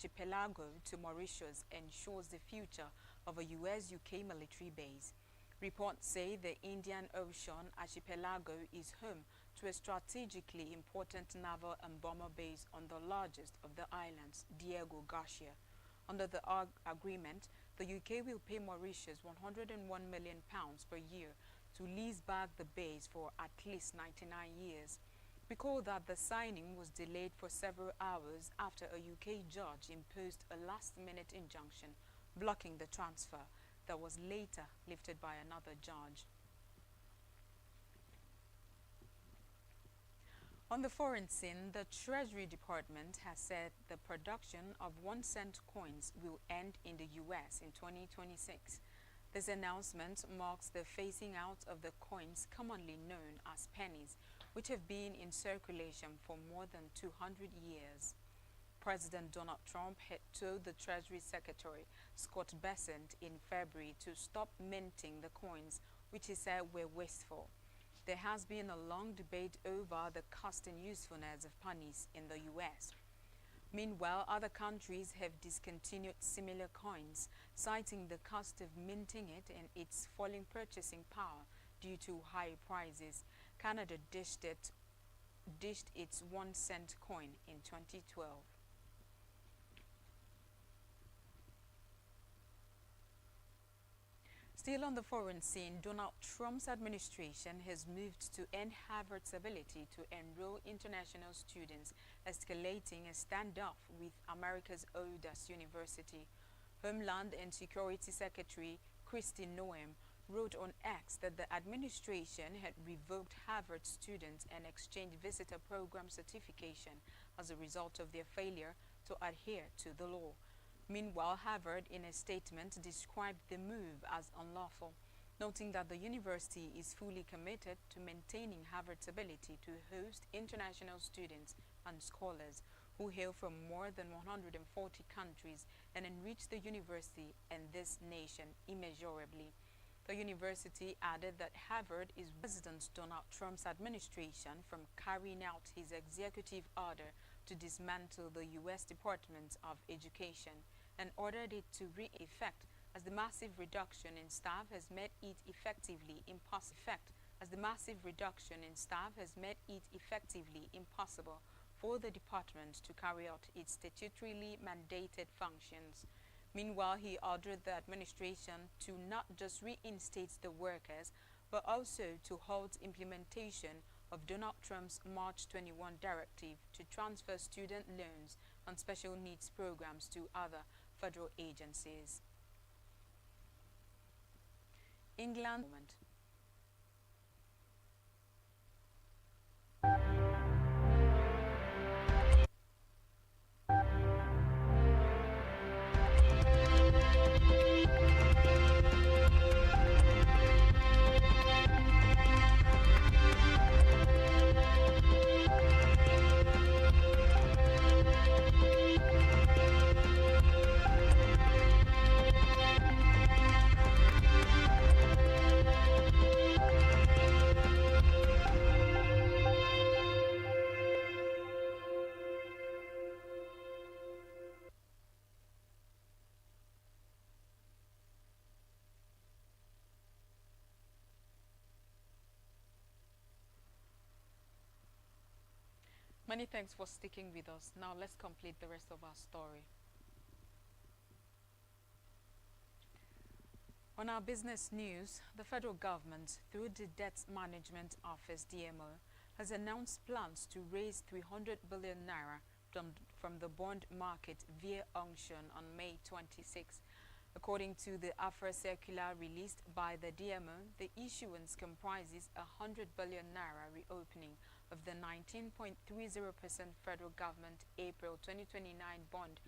archipelago to Mauritius ensures the future of a U.S.-UK military base. Reports say the Indian Ocean archipelago is home to a strategically important naval and bomber base on the largest of the islands, Diego Garcia. Under the agreement, the UK will pay Mauritius £101 million per year to lease back the base for at least 99 years. Recall that the signing was delayed for several hours after a UK judge imposed a last-minute injunction blocking the transfer that was later lifted by another judge. On the foreign scene, the Treasury Department has said the production of 1-cent coins will end in the U.S. in 2026. This announcement marks the phasing out of the coins commonly known as pennies, which have been in circulation for more than 200 years. President Donald Trump had told the Treasury Secretary, Scott Bessent, in February to stop minting the coins, which he said were wasteful. There has been a long debate over the cost and usefulness of pennies in the U.S. Meanwhile, other countries have discontinued similar coins, citing the cost of minting it and its falling purchasing power due to high prices. Canada dished its 1-cent coin in 2012. Still on the foreign scene, Donald Trump's administration has moved to end Harvard's ability to enroll international students, escalating a standoff with America's oldest university. Homeland and Security Secretary Kristi Noem wrote on X that the administration had revoked Harvard students and exchange visitor program certification as a result of their failure to adhere to the law. Meanwhile, Harvard, in a statement, described the move as unlawful, noting that the university is fully committed to maintaining Harvard's ability to host international students and scholars who hail from more than 140 countries and enrich the university and this nation immeasurably. The university added that Harvard is President Donald Trump's administration from carrying out his executive order to dismantle the U.S. Department of Education and ordered it to re-effect as the massive reduction in staff has made it effectively impossible for the department to carry out its statutorily mandated functions. Meanwhile, he ordered the administration to not just reinstate the workers, but also to halt implementation of Donald Trump's March 21 directive to transfer student loans and special needs programs to other federal agencies. England. Many thanks for sticking with us. Now let's complete the rest of our story. On our business news, the federal government, through the Debt Management Office (DMO), has announced plans to raise 300 billion naira from the bond market via auction on May 26. According to the AFRA circular released by the DMO, the issuance comprises a 100 billion naira reopening of the 19.30% federal government April 2029 bond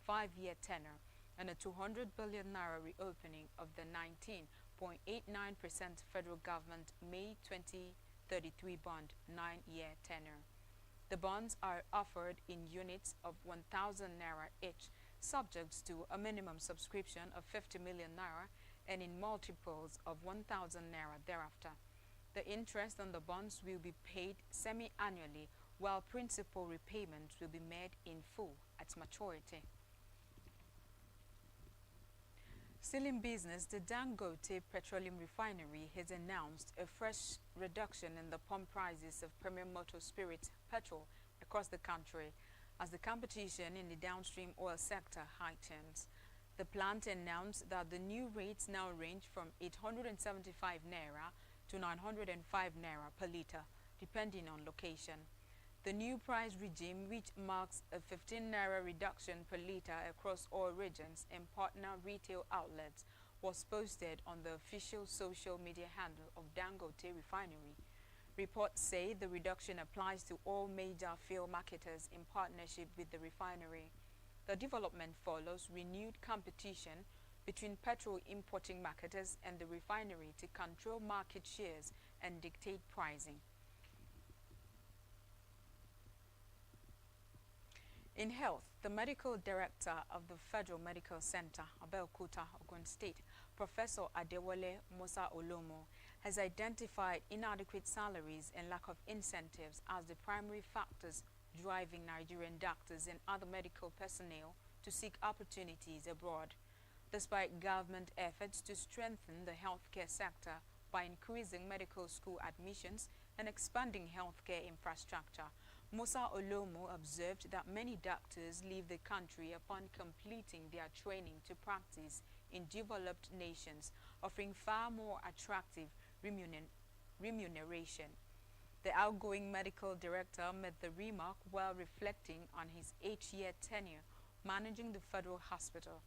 5-year tenor and a 200 billion naira reopening of the 19.89% federal government May 2033 bond 9-year tenor. The bonds are offered in units of 1,000 naira each, subject to a minimum subscription of 50 million naira and in multiples of 1,000 naira thereafter. The interest on the bonds will be paid semi-annually, while principal repayments will be made in full at maturity. Still in business, the Dangote Petroleum Refinery has announced a fresh reduction in the pump prices of premium motor spirit petrol across the country as the competition in the downstream oil sector heightens. The plant announced that the new rates now range from 875 naira to 905 naira per litre, depending on location. The new price regime, which marks a 15 naira reduction per litre across all regions and partner retail outlets, was posted on the official social media handle of Dangote Refinery. Reports say the reduction applies to all major fuel marketers in partnership with the refinery. The development follows renewed competition between petrol importing marketers and the refinery to control market shares and dictate pricing. In health, the medical director of the Federal Medical Center, Abeokuta, Ogun State, Professor Adewale Musa Olomo, has identified inadequate salaries and lack of incentives as the primary factors driving Nigerian doctors and other medical personnel to seek opportunities abroad. Despite government efforts to strengthen the healthcare sector by increasing medical school admissions and expanding healthcare infrastructure, Musa Olomo observed that many doctors leave the country upon completing their training to practice in developed nations, offering far more attractive remuneration. The outgoing medical director made the remark while reflecting on his 8-year tenure managing the federal hospital.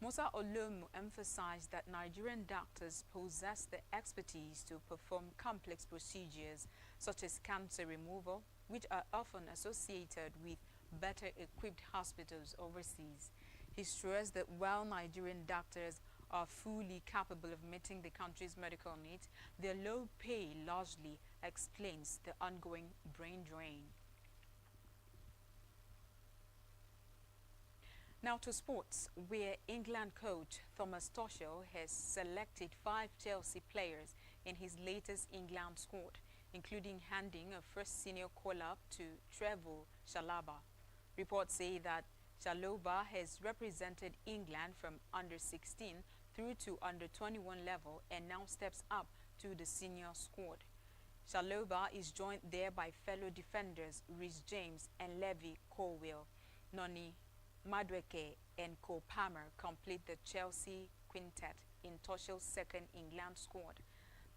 Musa Olomo emphasized that Nigerian doctors possess the expertise to perform complex procedures such as cancer removal, which are often associated with better equipped hospitals overseas. He stressed that while Nigerian doctors are fully capable of meeting the country's medical needs, their low pay largely explains the ongoing brain drain. Now to sports, where England coach Thomas Tuchel has selected 5 Chelsea players in his latest England squad, including handing a first senior call-up to Trevoh Chalobah. Reports say that Chalobah has represented England from under-16 through to under-21 level and now steps up to the senior squad. Chalobah is joined there by fellow defenders Reece James and Levi Colwill. Noni Madueke and Cole Palmer complete the Chelsea quintet in Tuchel's second England squad.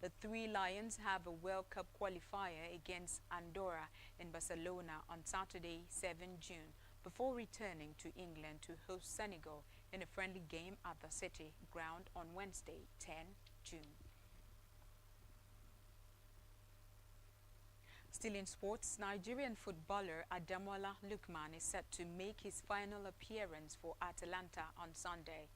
The 3 Lions have a World Cup qualifier against Andorra in Barcelona on Saturday, 7 June, before returning to England to host Senegal in a friendly game at the City Ground on Wednesday, 10 June. Still in sports, Nigerian footballer Ademola Lookman is set to make his final appearance for Atalanta on Sunday.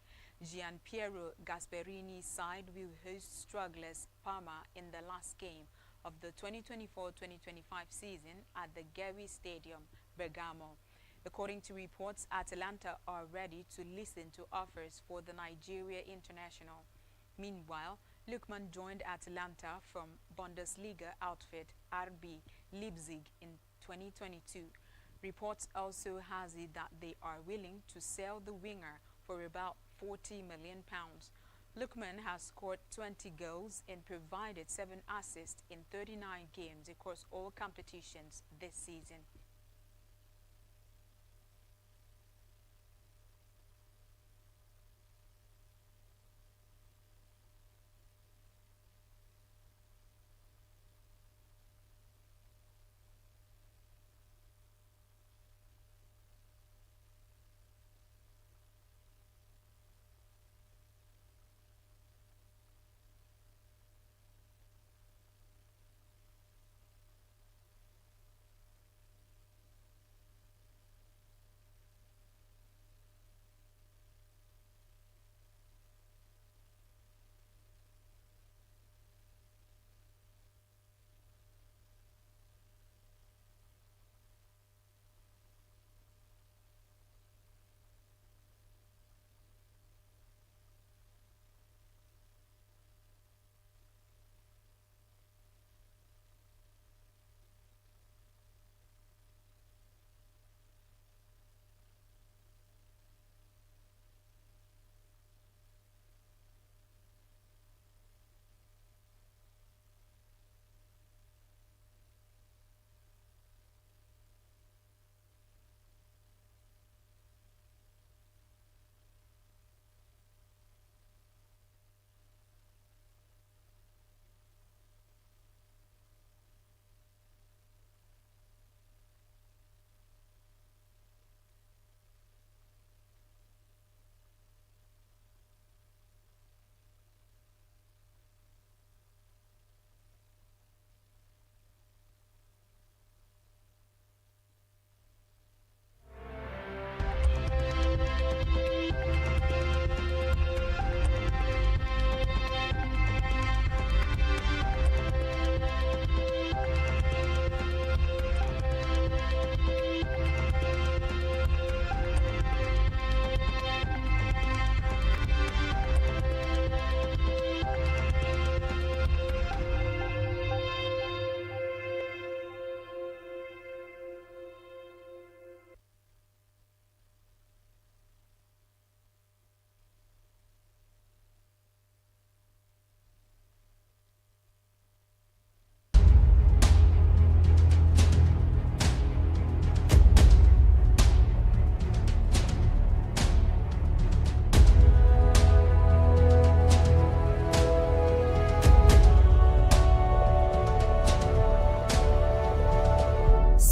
Gianpiero Gasperini's side will host strugglers Parma in the last game of the 2024-2025 season at the Gewi Stadium, Bergamo. According to reports, Atalanta are ready to listen to offers for the Nigeria international. Meanwhile, Lookman joined Atalanta from Bundesliga outfit RB Leipzig in 2022. Reports also has it that they are willing to sell the winger for about £40 million. Lookman has scored 20 goals and provided 7 assists in 39 games across all competitions this season.